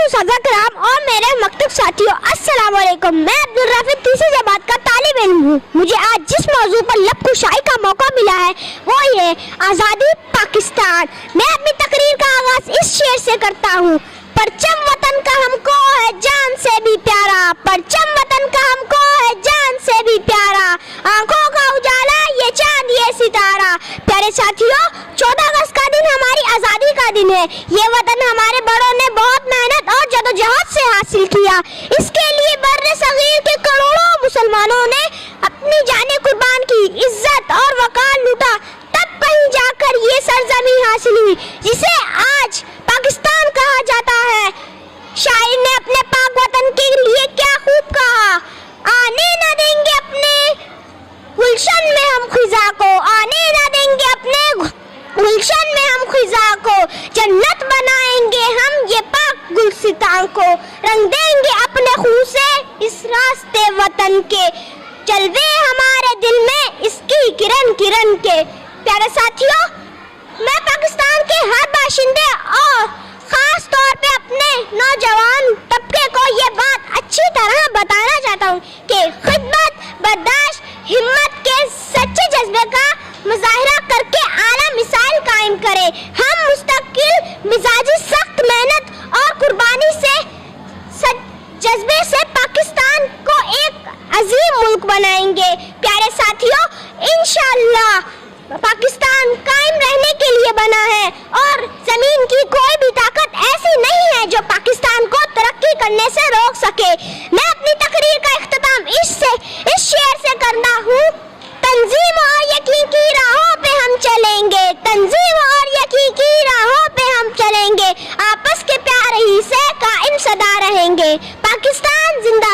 सादा कराम और मेरे मकतब साथियों, अस्सलाम वालेकुम। मैं अब्दुल राफिक तीसरी जमात का तालिब इल्म हूँ। मुझे आज जिस मौजू पर लब कुशाई का मौका मिला है वो ये आज़ादी पाकिस्तान। मैं अपनी तकरीर का आगाज इस शेर से करता हूँ। परचम वतन का हमको है जान से भी प्यारा, परचम वतन का हमको है जान से भी प्यारा, आंखों का उजाला ये चांद ये सितारा। प्यारे साथियों, 14 अगस्त का दिन हमारी आज़ादी का दिन है। ये वतन हमारे बड़ों ने बहुत मेहनत और जदोजहद से हासिल किया। इसके लिए बर्रे सगीर के करोड़ों मुसलमानों ने अपनी जानें कुर्बान की, इज्जत और वकार लूटा, तब कहीं जाकर ये सरजमी हासिल हुई जिसे आज पाकिस्तान कहा जाता है। शायर ने अपने पाक वतन के लिए क्या खूब कहा, आने न देंगे अपने गुलशन में हम खिजा को, आने न देंगे अपने गुलशन में हम खिजा को, जन्नत बनाएंगे हम ये पाक गुलसितां को, रंग देंगे अपने खून से इस रास्ते वतन के, जलवे हमारे दिल में इसकी किरण किरण के। प्यारे साथियों, मैं पाकिस्तान के हर बाशिंदे और खास तौर पे अपने नौजवान तबके को ये बात अच्छी तरह बताना चाहता हूँ कि खिदमत, बर्दाश्त, हिम्मत के सच्चे जज्बे का मुजाहिरा करके आला मिसाल कायम करें। हम मुस्तकिल मिजाजी सख्त मेहनत और कुर्बानी से जज्बे से पाकिस्तान को एक अजीम मुल्क बनाएंगे। प्यारे साथियों, इंशाअल्लाह पाकिस्तान कायम रहने के लिए बना है और जमीन की कोई भी ताकत ऐसी नहीं है जो पाकिस्तान को तरक्की करने से रोक सके। मैं अपनी तकरीर का इख्तिताम इस शेर से करना हूँ, तंजीम और यकीन की राहों पे हम चलेंगे, तंजीम और यकीन की राहों पे हम चलेंगे, आपस के प्यार ही से कायम सदा रहेंगे। पाकिस्तान जिंदा